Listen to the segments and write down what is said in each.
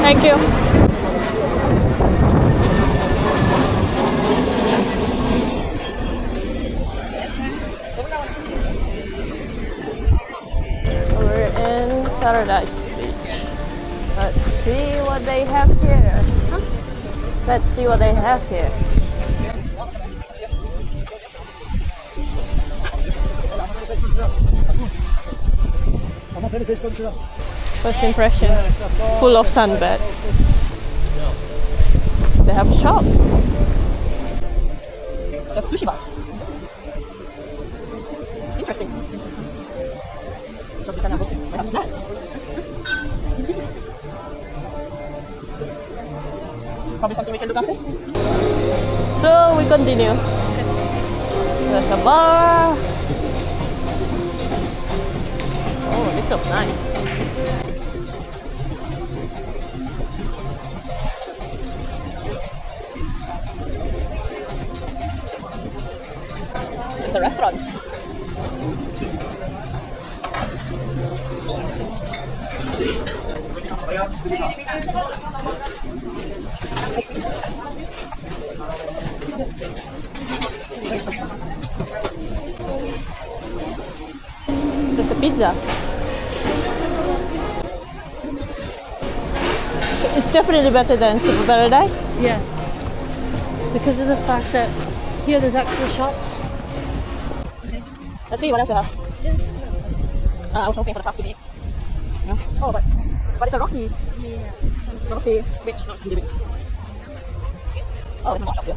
Thank you. We're in Paradise Beach. Let's see what they have here. Let's see what they have here. First impression, full of sunbeds. They have a shop. Like sushi bar. Interesting. They have snacks. Probably something we can look after. So we continue. There's a bar. Oh, this looks nice. It's a restaurant. There's a pizza. It's definitely better than Super Paradise. Yes. Because of the fact that here there's actual shops. Let's see what else they have. I was hoping for the top to be. Yeah. Oh, but it's a rocky. Yeah. Rocky beach, not sandy beach. Oh, there's more shops here.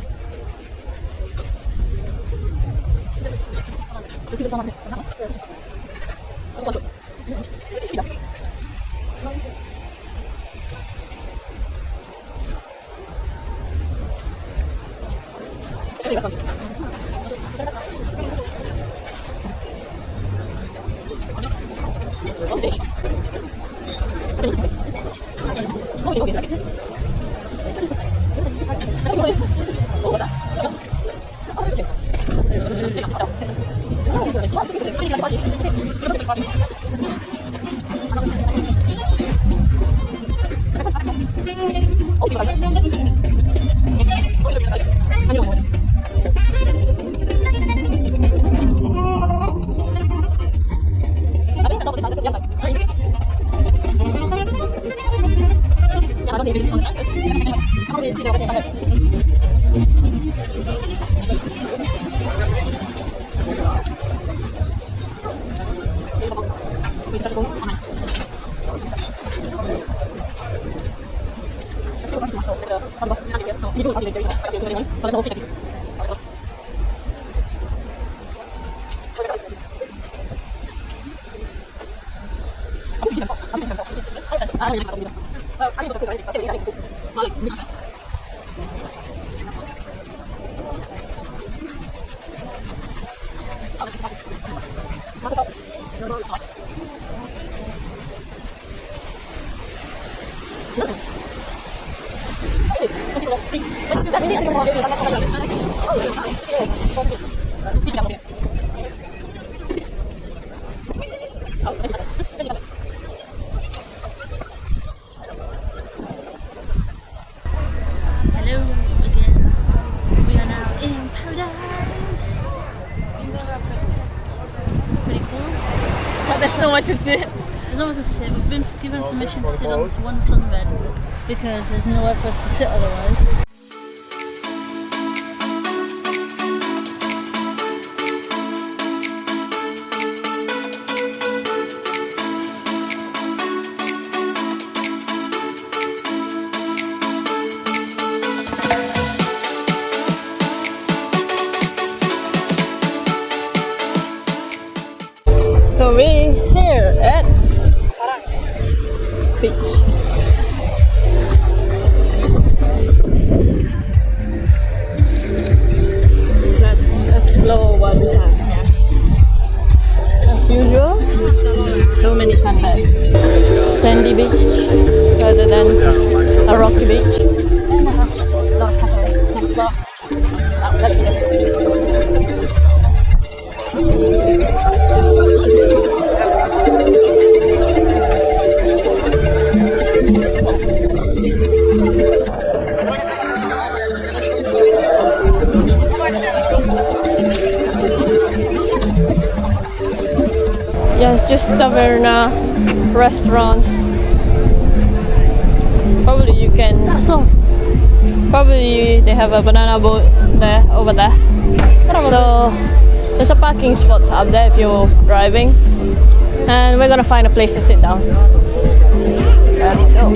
Hello again. We are now in paradise. It's pretty cool. But there's nowhere to sit. There's nowhere to sit. We've been given permission to sit on this one sunbed because there's nowhere for us to sit otherwise. So we're here at Paraga beach. Let's explore what we have here. As usual, so many sunbeds. Sandy beach rather than a rocky beach. And I have a lot of cafes next door. Let's see this. Yeah, it's just taverna, restaurants. Probably you can. Probably they have a banana boat there, over there. So there's a parking spot up there if you're driving. And we're gonna find a place to sit down. Let's go.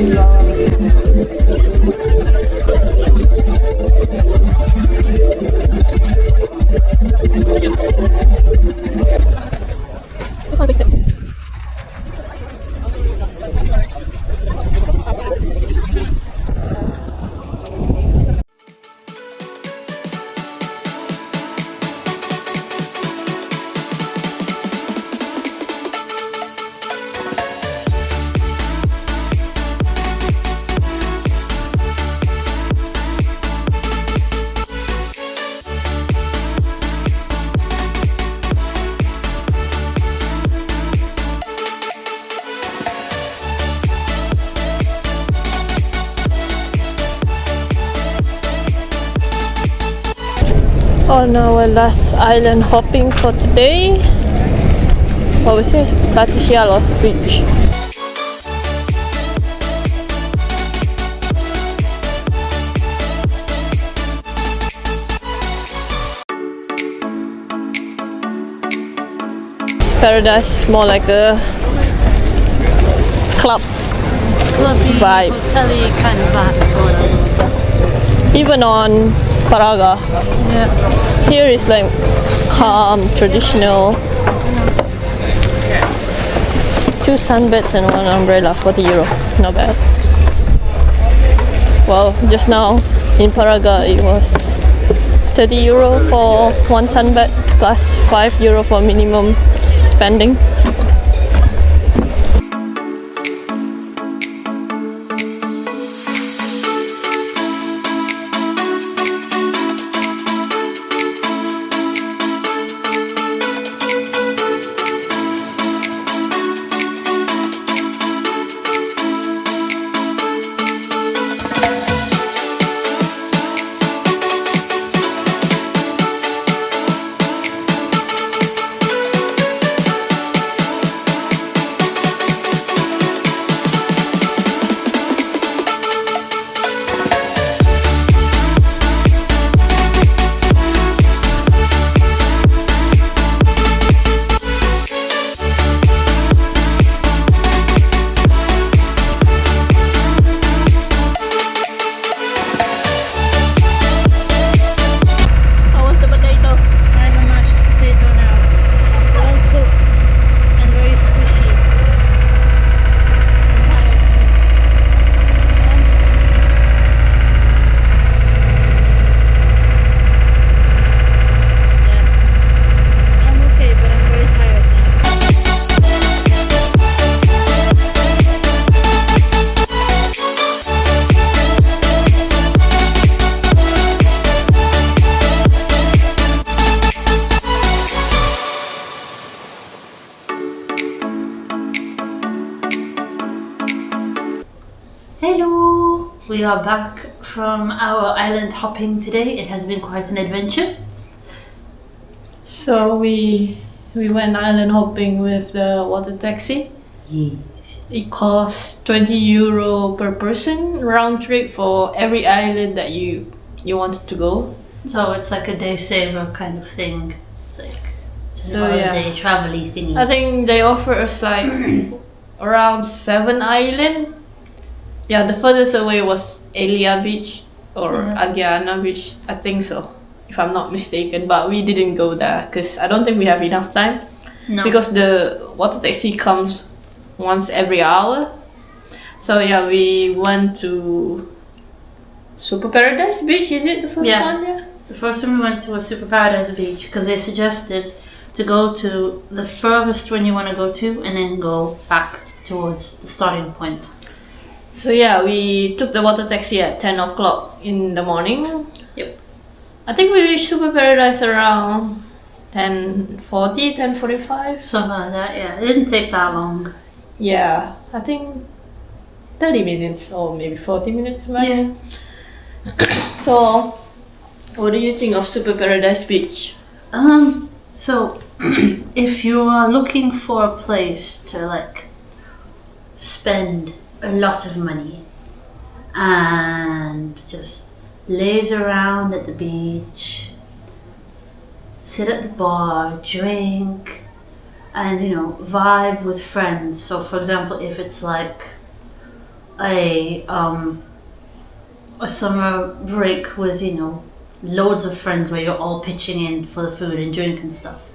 On our last island hopping for today, what was it? Platis Gialos beach. Paradise, more like a club Clubby, vibe. hotel-y kind of vibe. Even on Paraga, Yeah. here is like calm, traditional. 2 sunbeds and 1 umbrella, 40 euro. Not bad. Well, just now in Paraga it was 30 euro for 1 sunbed plus 5 euro for minimum spending. Hello! We are back from our island hopping today. It has been quite an adventure. So we went island hopping with the water taxi. Yes. It costs 20 euro per person round trip for every island that you wanted to go. So it's like a day saver kind of thing. It's like it's So, an yeah. holiday travel-y thingy. I think they offer us like around 7 island. Yeah, the furthest away was Elia Beach or Agiana Beach. I think so, if I'm not mistaken. But we didn't go there because I don't think we have enough time. No. Because the water taxi comes once every hour. So yeah, we went to Super Paradise Beach. Is it the first Yeah. one? Yeah. The first time we went to a Super Paradise Beach because they suggested to go to the furthest one you want to go to and then go back towards the starting point. So yeah, we took the water taxi at 10 o'clock in the morning. Yep. I think we reached Super Paradise around 10:40, 10:45. Something like that, yeah. It didn't take that long. Yeah, I think 30 minutes or maybe 40 minutes max. Yeah. So, what do you think of Super Paradise Beach? So if you are looking for a place to like spend a lot of money and just laze around at the beach, sit at the bar, drink, and vibe with friends. So for example, if it's like a summer break with loads of friends where you're all pitching in for the food and drink and stuff,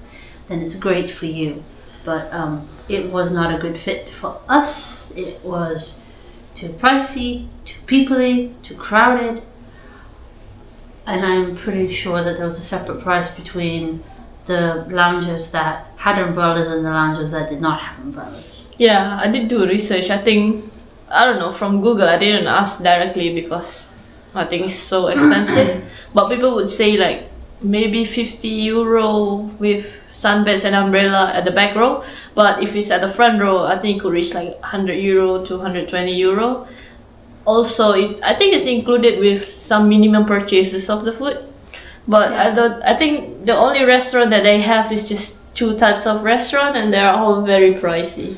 then it's great for you. But it was not a good fit for us. It was too pricey, too peoply, too crowded, and I'm pretty sure that there was a separate price between the lounges that had umbrellas and the lounges that did not have umbrellas. Yeah, I did do research. I think, I don't know, from Google. I didn't ask directly because I think it's so expensive. But people would say like maybe 50 euro with sunbeds and umbrella at the back row. But if it's at the front row, I think it could reach like 100 euro to 120 euro. Also, I think it's included with some minimum purchases of the food. But Yeah. I think the only restaurant that they have is just 2 types of restaurant, and they're all very pricey.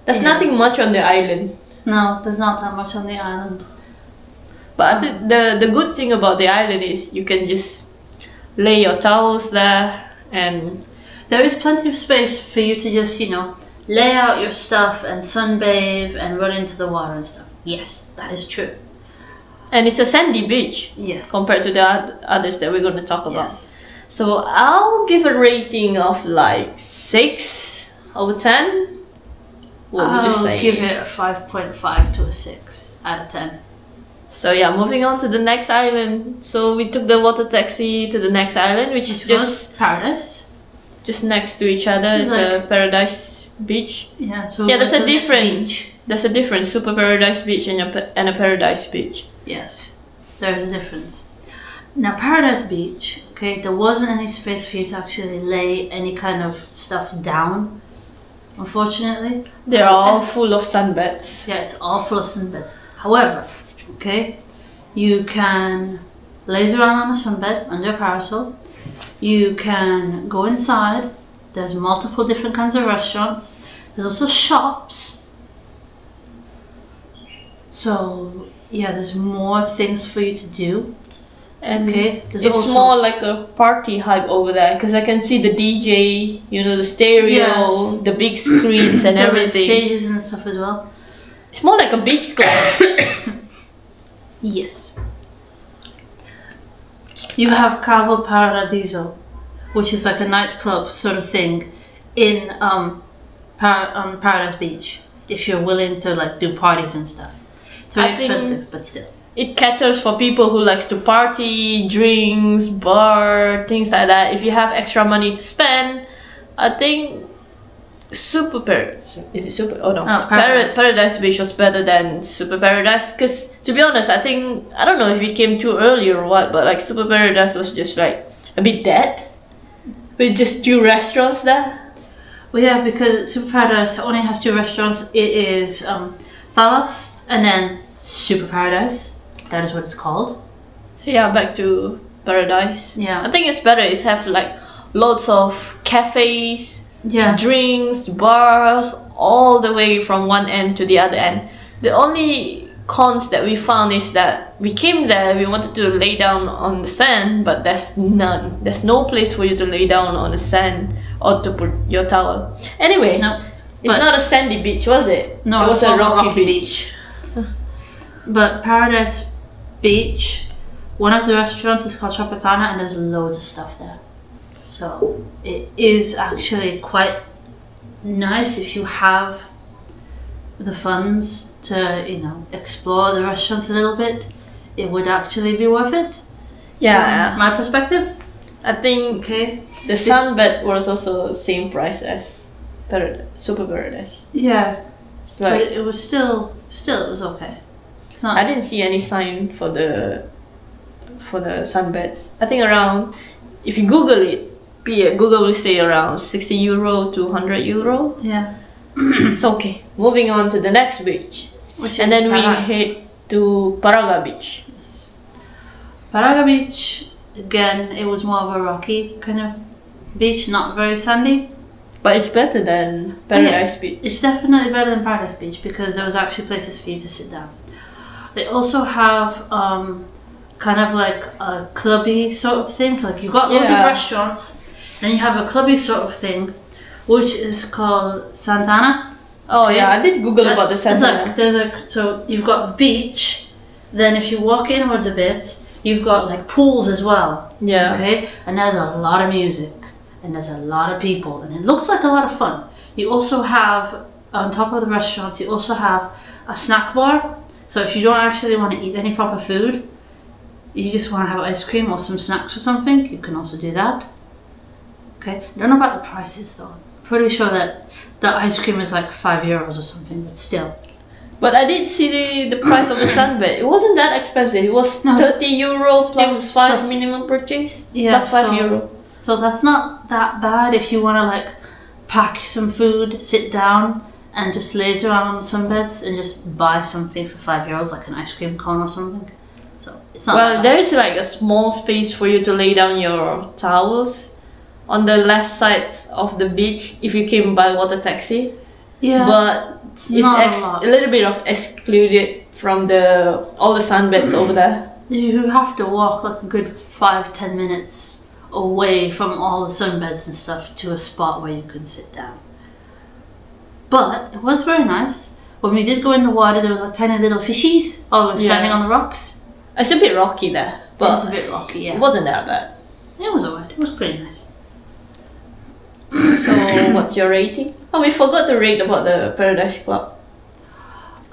There's Yeah. nothing much on the island. No, there's not that much on the island. But I think the good thing about the island is you can just lay your towels there, and There is plenty of space for you to just, lay out your stuff and sunbathe and run into the water and stuff. Yes, that is true. it's a sandy beach Yes. compared to the others that we're going to talk about. Yes. So I'll give a rating of like 6 over 10. What would you I'll say? give it a 5.5 to a 6 out of 10. So yeah, moving on to the next island. So we took the water taxi to the next island, which is Which was Paradise. just next to each other. It's a Paradise Beach. Yeah, so Yeah, there's went a to the next difference. beach. There's a difference: Super Paradise Beach and a Paradise Beach. Yes, there is a difference. Now, Paradise Beach, okay, there wasn't any space for you to actually lay any kind of stuff down, unfortunately. They're all full of sunbeds. Yeah, it's all full of sunbeds. However, okay, you can laze around on a sunbed under a parasol. You can go inside. There's multiple different kinds of restaurants. There's also shops. So, yeah, there's more things for you to do. And Okay, there's it's also- more like a party hype over there because I can see the DJ, the stereo, Yes. the big screens and There's like everything. stages and stuff as well. It's more like a beach club. Yes. You have Cavo Paradiso, which is like a nightclub sort of thing in on Paradise Beach. If you're willing to like do parties and stuff, it's very I think- expensive, but still. It caters for people who likes to party, drinks, bar, things like that. If you have extra money to spend, I think is it Super? Oh no, Paradise. Paradise Beach was better than Super Paradise. Because to be honest, I don't know if it came too early or what, but like Super Paradise was just like a bit dead, with just 2 restaurants there. Well, yeah, because Super Paradise only has 2 restaurants. It is Thalos and then Super Paradise. That is what it's called. So yeah, back to Paradise. Yeah. I think it's better. It's have like lots of cafes, Yeah. drinks, bars, all the way from one end to the other end. The only cons that we found is that we came there, we wanted to lay down on the sand, but there's none. There's no place for you to lay down on the sand or to put your towel. Anyway, No. it's but- not a sandy beach, was it? No, it was it's a not rocky beach. But Paradise Beach, one of the restaurants is called Tropicana, and there's loads of stuff there. So it is actually quite nice if you have the funds to, explore the restaurants a little bit. It would actually be worth it. Yeah, From my perspective. I think Okay. the Sunbed was also same price as Super Paradise. Yeah, It's but like it was still it was okay. It's not. I didn't see any sign for the sunbeds. I think around, if you Google it, Google will say around 60 euro to 100 euro. Yeah. It's okay. Moving on to the next beach, Which and is then we Paraga. head to Paraga Beach. Paraga Beach, again, it was more of a rocky kind of beach, not very sandy. But it's better than Paradise Beach. It's definitely better than Paradise Beach because there was actually places for you to sit down. They also have kind of like a clubby sort of thing. So like you've got loads of restaurants, and you have a clubby sort of thing, which is called Santana. Oh yeah, I did Google about the Santana. So you've got the beach. Then if you walk inwards a bit, you've got like pools as well. Yeah. Okay, and there's a lot of music. And there's a lot of people, and it looks like a lot of fun. You also have, on top of the restaurants, you also have a snack bar. So if you don't actually want to eat any proper food, you just want to have ice cream or some snacks or something, you can also do that. Okay, I don't know about the prices though. I'm pretty sure that the ice cream is like €5 or something, but still. But I did see the price of the Sunbed. It wasn't that expensive. It was €30 plus 5 minimum purchase. Yeah, plus €5. So that's not that bad if you want to like pack some food, sit down and just laze around on the sunbeds and just buy something for €5, like an ice cream cone or something. So it's not. Well, there is like a small space for you to lay down your towels on the left side of the beach if you came by water taxi. Yeah, but it's a little bit of excluded from all the sunbeds over there. You have to walk like a good 5-10 minutes away from all the sunbeds and stuff to a spot where you can sit down. But it was very nice. When we did go in the water, there was like tiny little fishies always standing on the rocks. It's a bit rocky there, but it's a bit rocky. Yeah, it wasn't that bad. It was alright. It was pretty nice. So, what's your rating? Oh, we forgot to rate about the Paradise Club.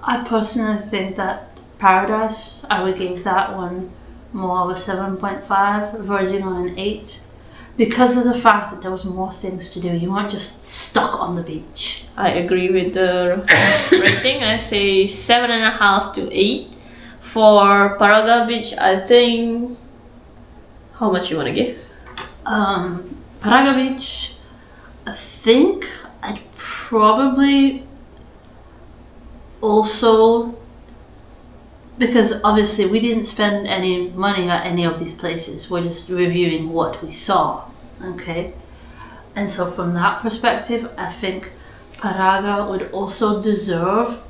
I personally think that Paradise, I would give that one more of a 7.5, Virgin on an 8, because of the fact that there was more things to do. You weren't just stuck on the beach. I agree with the rating. I say 7.5 to 8. For Paraga Beach, I think... How much you want to give? Paraga Beach, I think I'd probably also... Because obviously we didn't spend any money at any of these places. We're just reviewing what we saw, okay? And so from that perspective, I think Paraga would also deserve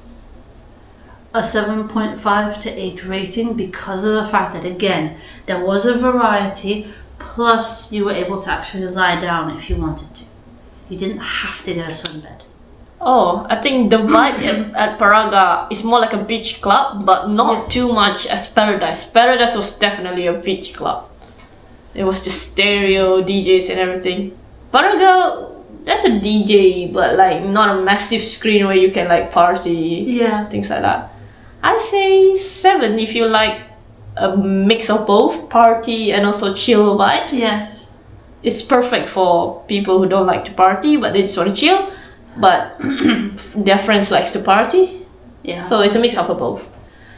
a 7.5 to 8 rating because of the fact that, again, there was a variety, plus you were able to actually lie down if you wanted to. You didn't have to get a sunbed. Oh, I think the vibe at Paraga is more like a beach club, but not too much as Paradise. Paradise was definitely a beach club. It was just stereo, DJs and everything. Paraga, that's a DJ, but like not a massive screen where you can like party, things like that. I say 7 if you like a mix of both, party and also chill vibes. Yes. It's perfect for people who don't like to party, but they just want to chill. But their friends likes to party, so it's a mix of both.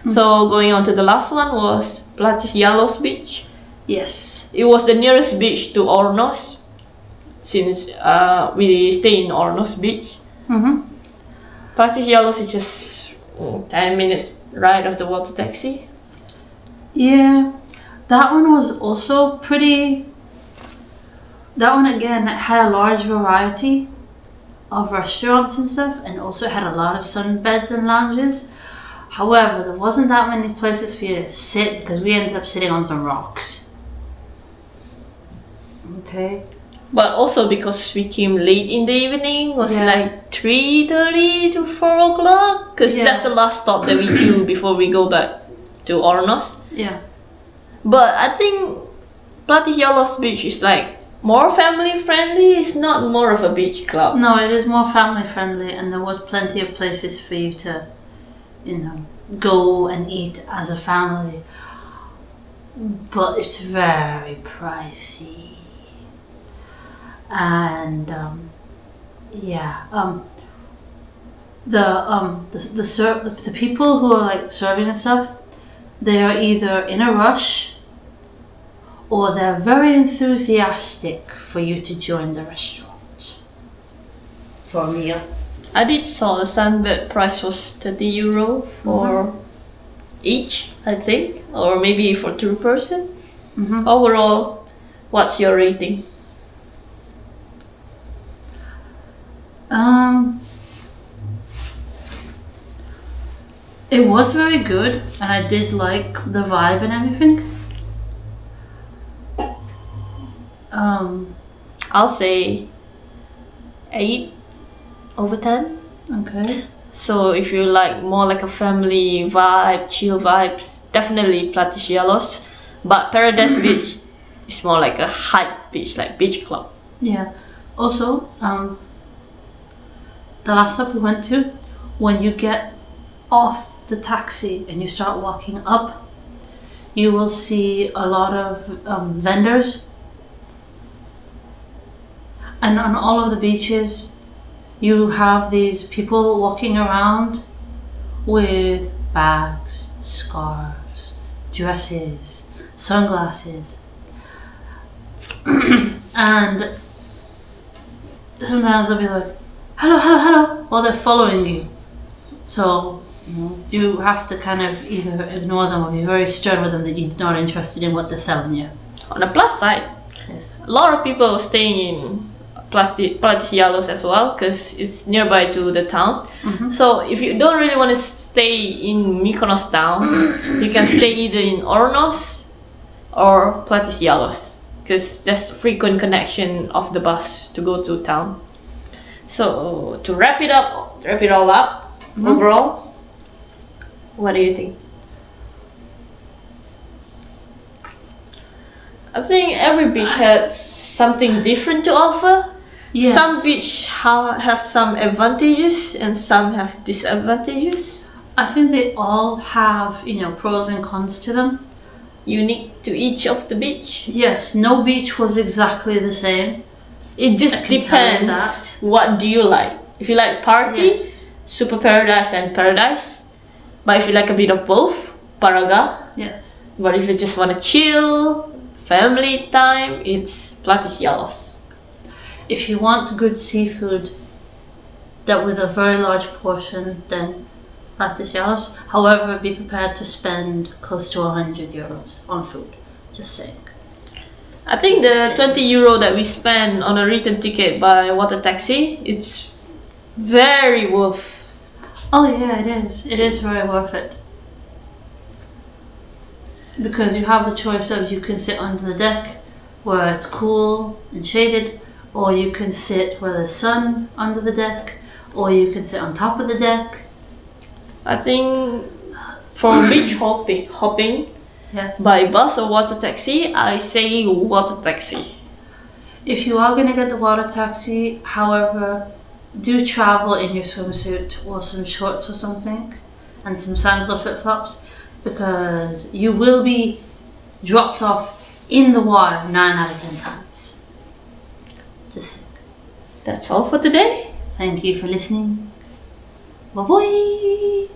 So going on to the last one was Platis Gialos beach. Yes, it was the nearest beach to Ornos, since we stay in Ornos beach. Platis Gialos is just 10 minutes ride of the water taxi. Yeah, that one was also pretty. That one again had a large variety of restaurants and stuff, and also had a lot of sunbeds and lounges. However, there wasn't that many places for you to sit because we ended up sitting on some rocks. Okay. But also because we came late in the evening, was like 3:30 to 4 o'clock, because that's the last stop that we do before we go back to Ornos. Yeah. But I think Platis Gialos beach is like more family friendly. It's not more of a beach club. No, it is more family friendly, and there was plenty of places for you to, go and eat as a family. But it's very pricey. And the people who are like serving and stuff, they are either in a rush or they're very enthusiastic for you to join the restaurant for a meal. I did saw the sunbed price was €30 for each, I think, or maybe for 2 person. Overall, what's your rating? It was very good, and I did like the vibe and everything. I'll say 8/10. Okay. So if you like more like a family vibe, chill vibes, definitely Platis Gialos. But Paradise Beach is more like a hype beach, like beach club. Yeah. Also, the last stop we went to, when you get off the taxi and you start walking up, you will see a lot of vendors. And on all of the beaches, you have these people walking around with bags, scarves, dresses, sunglasses. And sometimes they'll be like, hello, hello, hello, while they're following you. So you have to kind of either ignore them or be very stern with them that you're not interested in what they're selling you. On the plus side, Yes. a lot of people staying in Platis Gialos as well because it's nearby to the town. So if you don't really want to stay in Mykonos town, you can stay either in Ornos or Platis Gialos because there's frequent connection of the bus to go to town. So to wrap it all up, overall, what do you think? I think every beach had something different to offer. Yes. Some beach have some advantages and some have disadvantages. I think they all have, pros and cons to them. Unique to each of the beach. Yes, no beach was exactly the same. It just I can tell you depends. What do you like? If you like party, Yes. Super Paradise and Paradise. But if you like a bit of both, Paraga. Yes. But if you just want to chill, family time, it's Platis Gialos. If you want good seafood, that with a very large portion, then Platis Gialos. However, be prepared to spend close to €100 on food. Just saying. I think the €20 that we spent on a return ticket by water taxi, it's very worth. Oh yeah, it is. It is very worth it. Because you have the choice of you can sit under the deck where it's cool and shaded, or you can sit where there's sun under the deck, or you can sit on top of the deck. I think for beach hopping Yes. by bus or water taxi, I say water taxi. If you are going to get the water taxi, however, do travel in your swimsuit or some shorts or something and some sandals or flip-flops, because you will be dropped off in the water 9 out of 10 times. Just saying. That's all for today. Thank you for listening. Bye-bye.